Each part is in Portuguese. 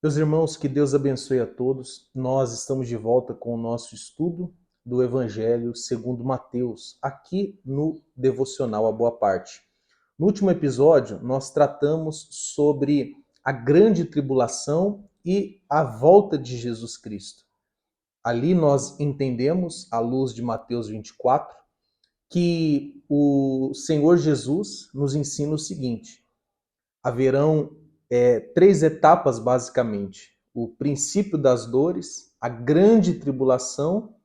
Meus irmãos, que Deus abençoe a todos. Nós estamos de volta com o nosso estudo do Evangelho segundo Mateus, aqui no Devocional A Boa Parte. No último episódio, nós tratamos sobre a grande tribulação e a volta de Jesus Cristo. Ali nós entendemos, à luz de Mateus 24, que o Senhor Jesus nos ensina o seguinte: haverão três etapas, basicamente: o princípio das dores, a grande tribulação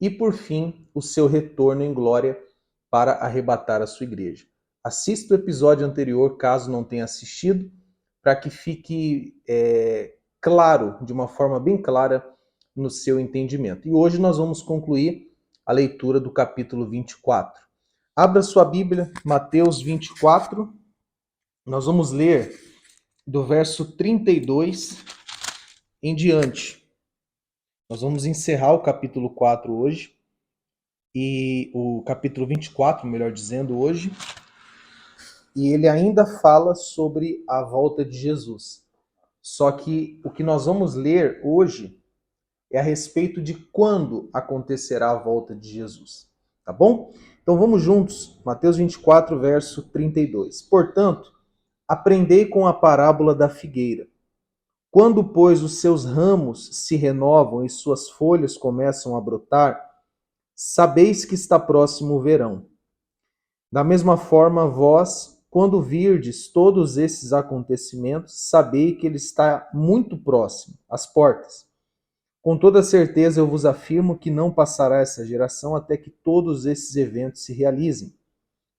e, por fim, o seu retorno em glória para arrebatar a sua igreja. Assista o episódio anterior, caso não tenha assistido, para que fique claro, de uma forma bem clara, no seu entendimento. E hoje nós vamos concluir a leitura do capítulo 24. Abra sua Bíblia, Mateus 24. Nós vamos ler do verso 32 em diante. Nós vamos encerrar o capítulo 4 hoje, e o capítulo 24, melhor dizendo, hoje, e ele ainda fala sobre a volta de Jesus. Só que o que nós vamos ler hoje é a respeito de quando acontecerá a volta de Jesus. Tá bom? Então vamos juntos, Mateus 24, verso 32. Portanto, aprendei com a parábola da figueira. Quando, pois, os seus ramos se renovam e suas folhas começam a brotar, sabeis que está próximo o verão. Da mesma forma, vós, quando virdes todos esses acontecimentos, sabei que ele está muito próximo, às portas. Com toda certeza eu vos afirmo que não passará essa geração até que todos esses eventos se realizem.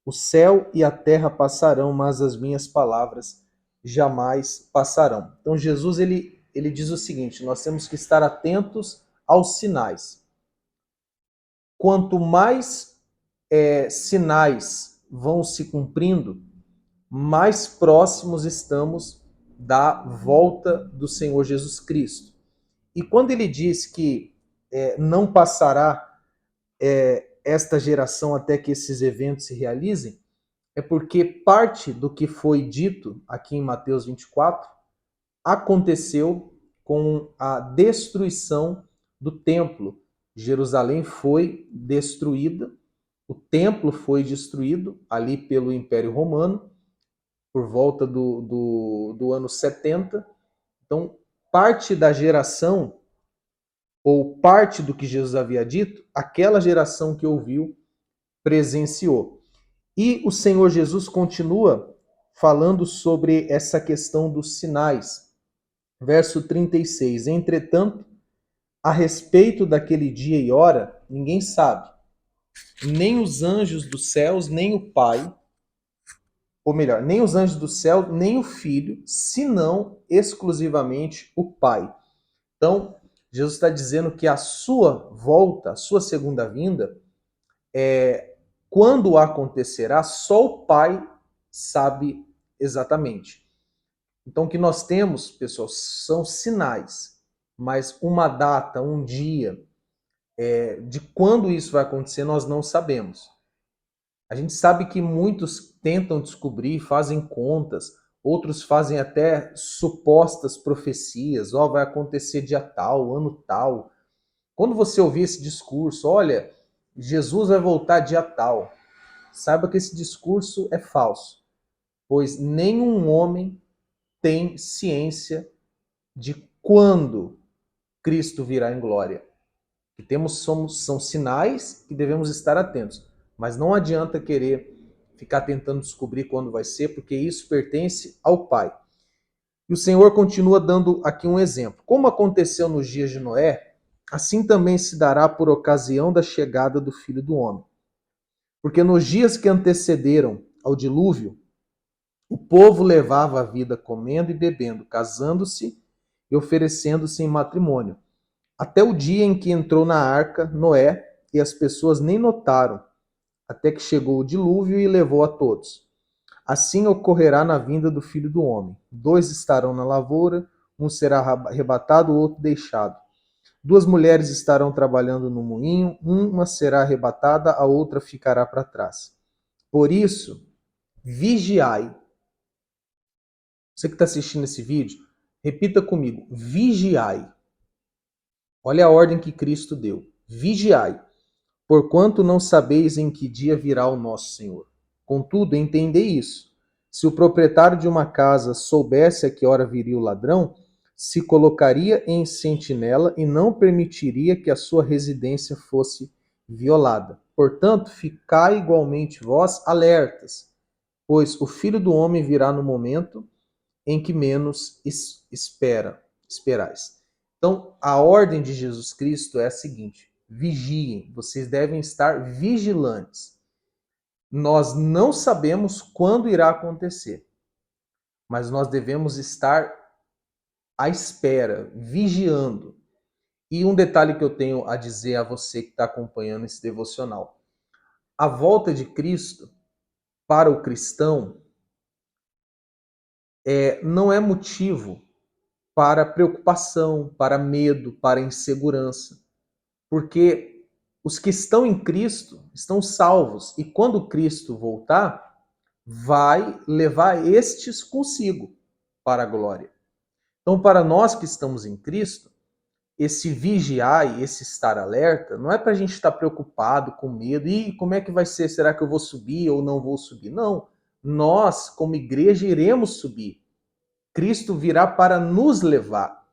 O céu e a terra passarão, mas as minhas palavras jamais passarão. Então Jesus ele diz o seguinte: nós temos que estar atentos aos sinais. Quanto mais sinais vão se cumprindo, mais próximos estamos da volta do Senhor Jesus Cristo. E quando ele diz que não passará esta geração até que esses eventos se realizem, é porque parte do que foi dito aqui em Mateus 24 aconteceu com a destruição do templo. Jerusalém foi destruída, o templo foi destruído ali pelo Império Romano, por volta do ano 70. Então, parte da geração, ou parte do que Jesus havia dito, aquela geração que ouviu, presenciou. E o Senhor Jesus continua falando sobre essa questão dos sinais. Verso 36. Entretanto, a respeito daquele dia e hora, ninguém sabe. Nem os anjos dos céus, nem o Pai, ou melhor, nem os anjos do céu, nem o Filho, senão exclusivamente o Pai. Então, Jesus está dizendo que a sua volta, a sua segunda vinda, quando acontecerá, só o Pai sabe exatamente. Então, o que nós temos, pessoal, são sinais, mas uma data, um dia, de quando isso vai acontecer, nós não sabemos. A gente sabe que muitos tentam descobrir, fazem contas, outros fazem até supostas profecias, vai acontecer dia tal, ano tal. Quando você ouvir esse discurso, olha, Jesus vai voltar dia tal, saiba que esse discurso é falso, pois nenhum homem tem ciência de quando Cristo virá em glória. O que temos são sinais que devemos estar atentos, mas não adianta querer ficar tentando descobrir quando vai ser, porque isso pertence ao Pai. E o Senhor continua dando aqui um exemplo. Como aconteceu nos dias de Noé, assim também se dará por ocasião da chegada do Filho do Homem. Porque nos dias que antecederam ao dilúvio, o povo levava a vida comendo e bebendo, casando-se e oferecendo-se em matrimônio, até o dia em que entrou na arca Noé, e as pessoas nem notaram, até que chegou o dilúvio e levou a todos. Assim ocorrerá na vinda do Filho do Homem. 2 estarão na lavoura, um será arrebatado, o outro deixado. 2 mulheres estarão trabalhando no moinho, uma será arrebatada, a outra ficará para trás. Por isso, vigiai. Você que está assistindo esse vídeo, Repita comigo: vigiai. Olha a ordem que Cristo deu: vigiai, porquanto não sabeis em que dia virá o nosso Senhor. Contudo, entendei isso. Se o proprietário de uma casa soubesse a que hora viria o ladrão, se colocaria em sentinela e não permitiria que a sua residência fosse violada. Portanto, ficai igualmente vós alertas, pois o Filho do Homem virá no momento em que menos esperais. Então, a ordem de Jesus Cristo é a seguinte: vigiem, vocês devem estar vigilantes. Nós não sabemos quando irá acontecer, mas nós devemos estar à espera, vigiando. E um detalhe que eu tenho a dizer a você que está acompanhando esse devocional: a volta de Cristo para o cristão não é motivo para preocupação, para medo, para insegurança. Porque os que estão em Cristo estão salvos. E quando Cristo voltar, vai levar estes consigo para a glória. Então, para nós que estamos em Cristo, esse vigiar e esse estar alerta não é para a gente estar preocupado, com medo. E como é que vai ser? Será que eu vou subir ou não vou subir? Não. Nós, como igreja, iremos subir. Cristo virá para nos levar.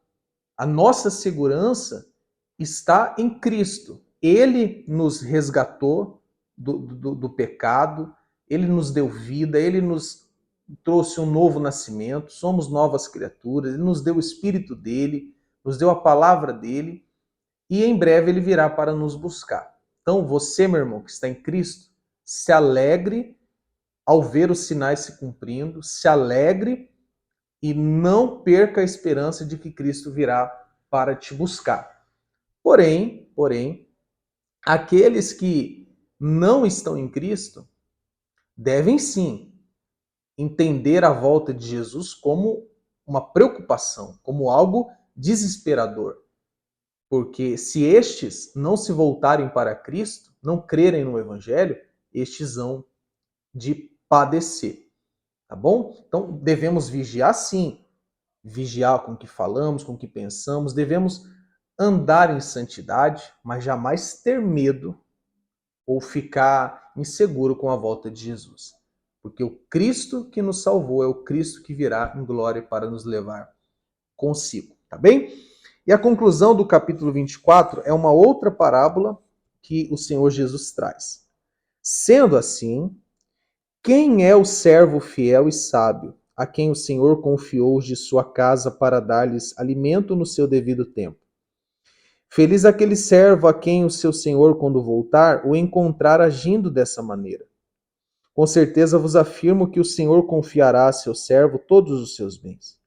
A nossa segurança está em Cristo. Ele nos resgatou do pecado, ele nos deu vida, ele nos trouxe um novo nascimento, somos novas criaturas, ele nos deu o Espírito dele, nos deu a palavra dele, e em breve ele virá para nos buscar. Então, você, meu irmão, que está em Cristo, se alegre ao ver os sinais se cumprindo, se alegre e não perca a esperança de que Cristo virá para te buscar. Porém, aqueles que não estão em Cristo devem sim entender a volta de Jesus como uma preocupação, como algo desesperador. Porque se estes não se voltarem para Cristo, não crerem no Evangelho, estes vão de padecer. Tá bom? Então devemos vigiar sim. Vigiar com o que falamos, com o que pensamos. Devemos andar em santidade, mas jamais ter medo ou ficar inseguro com a volta de Jesus. Porque o Cristo que nos salvou é o Cristo que virá em glória para nos levar consigo. Tá bem? E a conclusão do capítulo 24 é uma outra parábola que o Senhor Jesus traz. Sendo assim, quem é o servo fiel e sábio, a quem o Senhor confiou os de sua casa para dar-lhes alimento no seu devido tempo? Feliz aquele servo a quem o seu senhor, quando voltar, o encontrar agindo dessa maneira. Com certeza vos afirmo que o Senhor confiará a seu servo todos os seus bens.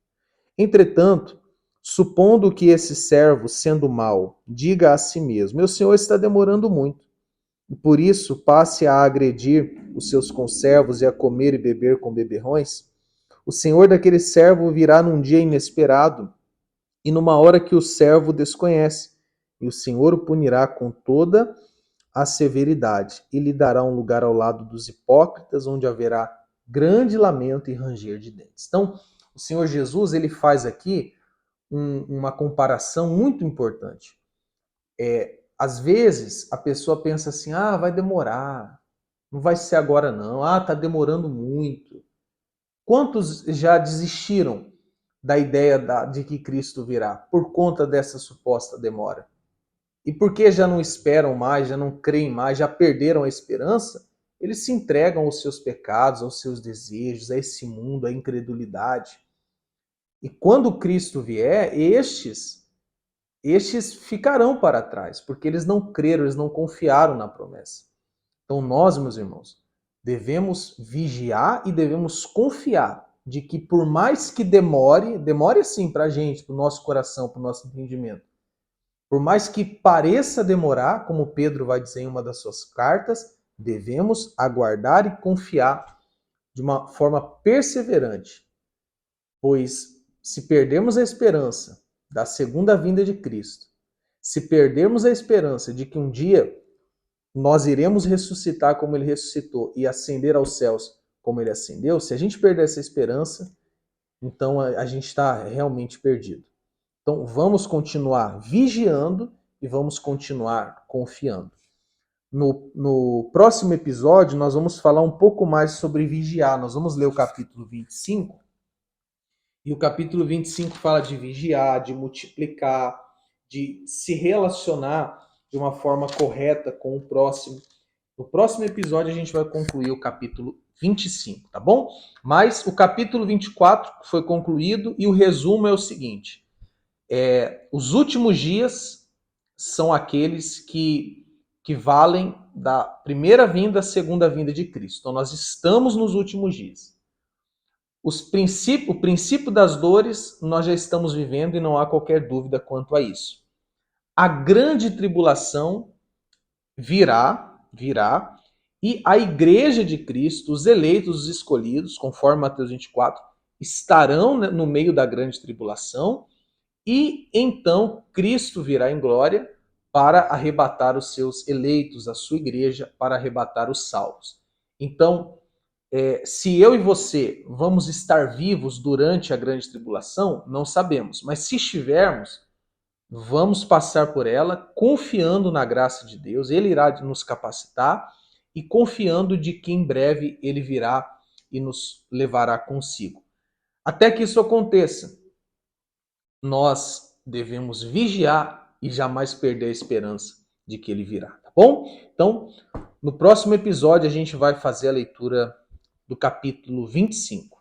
Entretanto, supondo que esse servo, sendo mau, diga a si mesmo: meu senhor está demorando muito, e por isso passe a agredir os seus conservos e a comer e beber com beberrões, o senhor daquele servo virá num dia inesperado e numa hora que o servo desconhece, e o Senhor o punirá com toda a severidade, e lhe dará um lugar ao lado dos hipócritas, onde haverá grande lamento e ranger de dentes. Então, o Senhor Jesus ele faz aqui uma comparação muito importante. Às vezes, a pessoa pensa assim, vai demorar, não vai ser agora não, tá demorando muito. Quantos já desistiram da ideia de que Cristo virá por conta dessa suposta demora? E porque já não esperam mais, já não creem mais, já perderam a esperança, eles se entregam aos seus pecados, aos seus desejos, a esse mundo, à incredulidade. E quando Cristo vier, estes ficarão para trás, porque eles não creram, eles não confiaram na promessa. Então nós, meus irmãos, devemos vigiar e devemos confiar de que por mais que demore assim para a gente, para o nosso coração, para o nosso entendimento, por mais que pareça demorar, como Pedro vai dizer em uma das suas cartas, devemos aguardar e confiar de uma forma perseverante. Pois se perdermos a esperança da segunda vinda de Cristo, se perdermos a esperança de que um dia nós iremos ressuscitar como ele ressuscitou e ascender aos céus como ele ascendeu, se a gente perder essa esperança, Então a gente está realmente perdido. Então vamos continuar vigiando e vamos continuar confiando. No próximo episódio, nós vamos falar um pouco mais sobre vigiar. Nós vamos ler o capítulo 25. E o capítulo 25 fala de vigiar, de multiplicar, de se relacionar de uma forma correta com o próximo. No próximo episódio, a gente vai concluir o capítulo 25, tá bom? Mas o capítulo 24 foi concluído e o resumo é o seguinte: os últimos dias são aqueles que valem da primeira vinda à segunda vinda de Cristo. Então, nós estamos nos últimos dias. O princípio das dores nós já estamos vivendo e não há qualquer dúvida quanto a isso. A grande tribulação virá, e a igreja de Cristo, os eleitos, os escolhidos, conforme Mateus 24, estarão no meio da grande tribulação, e então Cristo virá em glória para arrebatar os seus eleitos, a sua igreja, para arrebatar os salvos. Então, se eu e você vamos estar vivos durante a grande tribulação, não sabemos. Mas se estivermos, vamos passar por ela confiando na graça de Deus. Ele irá nos capacitar e confiando de que em breve ele virá e nos levará consigo. Até que isso aconteça, nós devemos vigiar e jamais perder a esperança de que ele virá, tá bom? Então, no próximo episódio a gente vai fazer a leitura do capítulo 25.